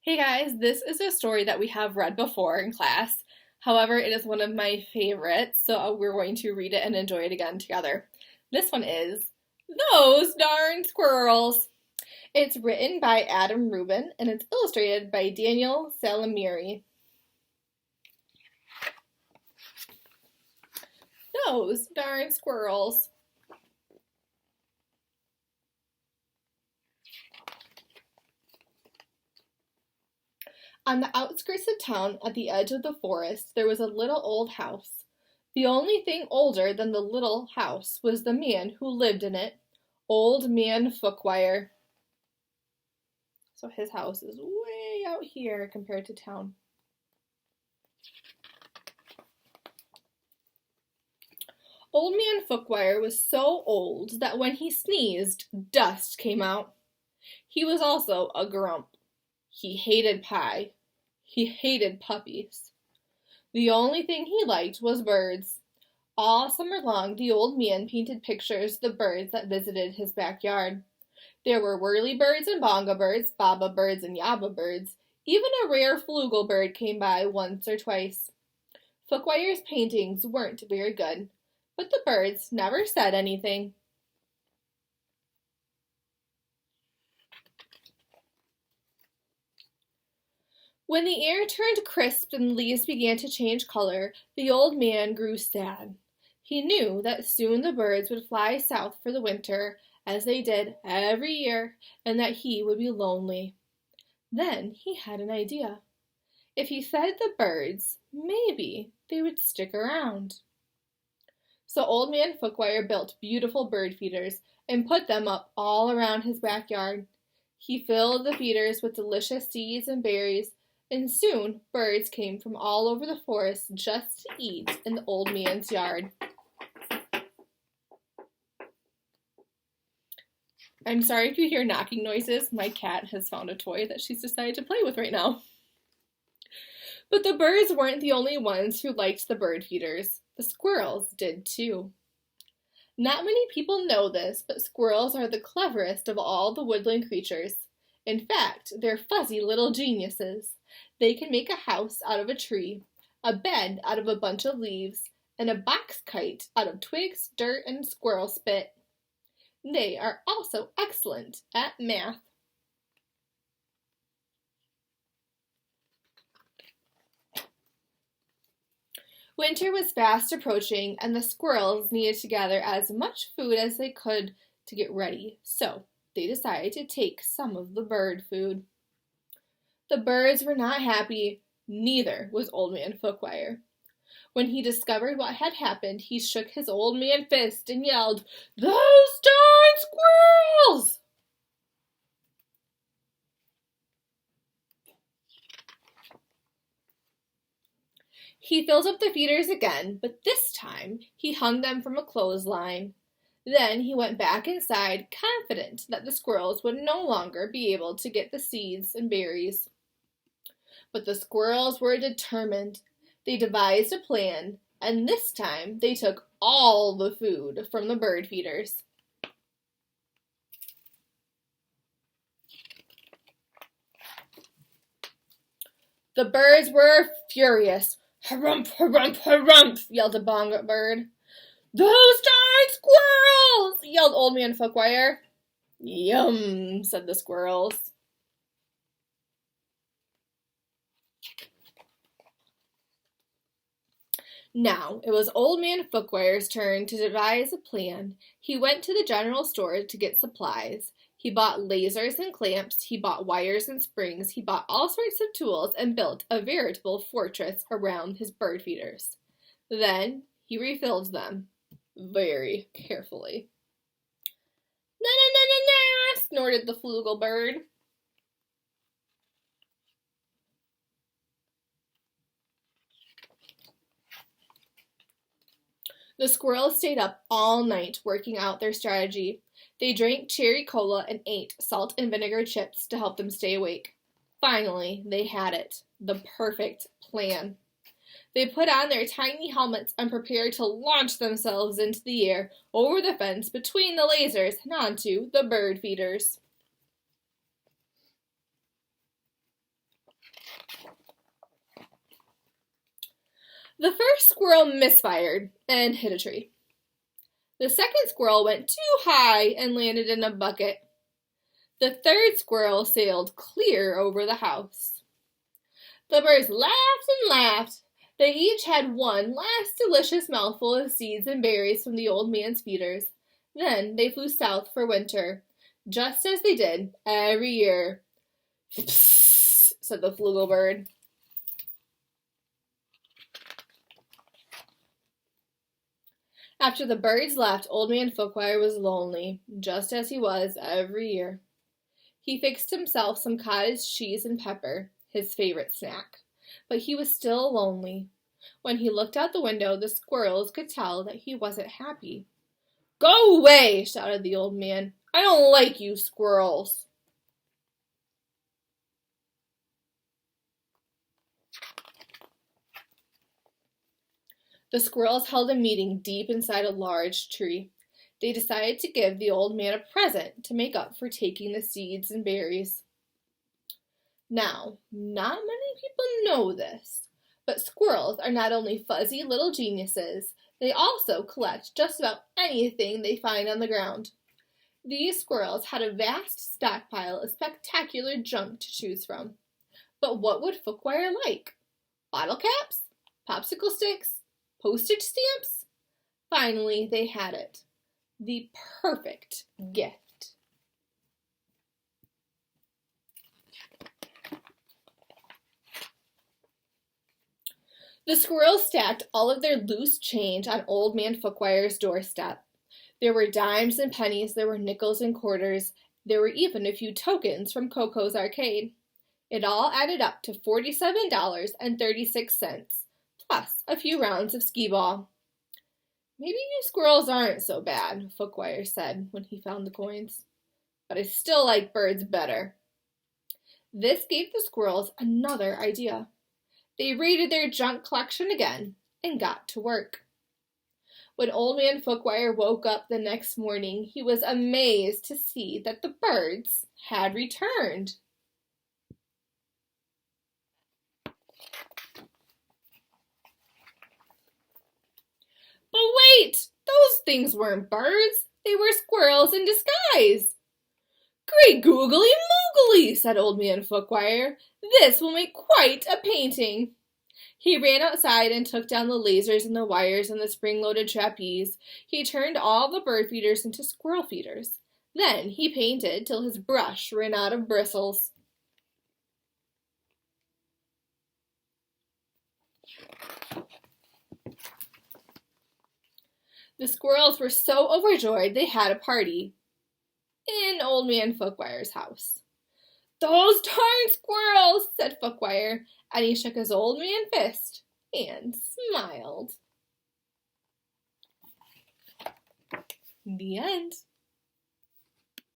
Hey guys, this is a story that we have read before in class. However, it is one of my favorites, so we're going to read it and enjoy it again together. This one is Those Darn Squirrels. It's written by Adam Rubin and it's illustrated by Daniel Salamiri. Those darn squirrels. On the outskirts of town, at the edge of the forest, there was a little old house. The only thing older than the little house was the man who lived in it, Old Man Fookwire. So his house is way out here compared to town. Old Man Fookwire was so old that when he sneezed, dust came out. He was also a grump. He hated pie. He hated puppies. The only thing he liked was birds. All summer long, the old man painted pictures of the birds that visited his backyard. There were whirlybirds and bonga birds, baba birds and yaba birds. Even a rare flugel bird came by once or twice. Fookwire's paintings weren't very good, but the birds never said anything. When the air turned crisp and leaves began to change color, the old man grew sad. He knew that soon the birds would fly south for the winter, as they did every year, and that he would be lonely. Then he had an idea. If he fed the birds, maybe they would stick around. So Old Man Fookwire built beautiful bird feeders and put them up all around his backyard. He filled the feeders with delicious seeds and berries, and soon birds came from all over the forest just to eat in the old man's yard. I'm sorry if you hear knocking noises. My cat has found a toy that she's decided to play with right now. But the birds weren't the only ones who liked the bird feeders. The squirrels did too. Not many people know this, but squirrels are the cleverest of all the woodland creatures. In fact, they're fuzzy little geniuses. They can make a house out of a tree, a bed out of a bunch of leaves, and a box kite out of twigs, dirt, and squirrel spit. They are also excellent at math. Winter was fast approaching, and the squirrels needed to gather as much food as they could to get ready, so they decided to take some of the bird food. The birds were not happy, neither was Old Man Fookwire. When he discovered what had happened, he shook his old man fist and yelled, "Those darn squirrels!" He filled up the feeders again, but this time he hung them from a clothesline. Then he went back inside, confident that the squirrels would no longer be able to get the seeds and berries. But the squirrels were determined. They devised a plan, and this time they took all the food from the bird feeders. The birds were furious. "Harump, harump, harump," yelled a bonga bird. "Those darn squirrels!" yelled Old Man Fookwire. "Yum," said the squirrels. Now, it was Old Man Fookwire's turn to devise a plan. He went to the general store to get supplies. He bought lasers and clamps, he bought wires and springs, he bought all sorts of tools and built a veritable fortress around his bird feeders. Then he refilled them very carefully. "Na na na na na," snorted the flugel bird. The squirrels stayed up all night working out their strategy. They drank cherry cola and ate salt and vinegar chips to help them stay awake. Finally, they had it. The perfect plan. They put on their tiny helmets and prepared to launch themselves into the air, over the fence, between the lasers, and onto the bird feeders. The first squirrel misfired and hit a tree. The second squirrel went too high and landed in a bucket. The third squirrel sailed clear over the house. The birds laughed and laughed. They each had one last delicious mouthful of seeds and berries from the old man's feeders. Then they flew south for winter, just as they did every year. Psst, said the flugelbird. Bird. After the birds left, Old Man Folkwire was lonely, just as he was every year. He fixed himself some cottage cheese and pepper, his favorite snack, but he was still lonely. When he looked out the window, the squirrels could tell that he wasn't happy. "Go away!" shouted the old man. "I don't like you squirrels." The squirrels held a meeting deep inside a large tree. They decided to give the old man a present to make up for taking the seeds and berries. Now, not many people know this, but squirrels are not only fuzzy little geniuses, they also collect just about anything they find on the ground. These squirrels had a vast stockpile of spectacular junk to choose from. But what would Folkwire like? Bottle caps? Popsicle sticks? Postage stamps? Finally, they had it. The perfect gift. The squirrels stacked all of their loose change on Old Man Fookwire's doorstep. There were dimes and pennies, there were nickels and quarters, there were even a few tokens from Coco's arcade. It all added up to $47.36, plus a few rounds of skee-ball. "Maybe you squirrels aren't so bad," Folkwire said when he found the coins. "But I still like birds better." This gave the squirrels another idea. They raided their junk collection again and got to work. When Old Man Folkwire woke up the next morning, he was amazed to see that the birds had returned. But wait! Those things weren't birds. They were squirrels in disguise. "Great googly moogly," said Old Man Folkwire. "This will make quite a painting." He ran outside and took down the lasers and the wires and the spring-loaded trapeze. He turned all the bird feeders into squirrel feeders. Then he painted till his brush ran out of bristles. The squirrels were so overjoyed they had a party in Old Man Folkwire's house. "Those darn squirrels," said Folkwire, and he shook his old man fist and smiled. The end.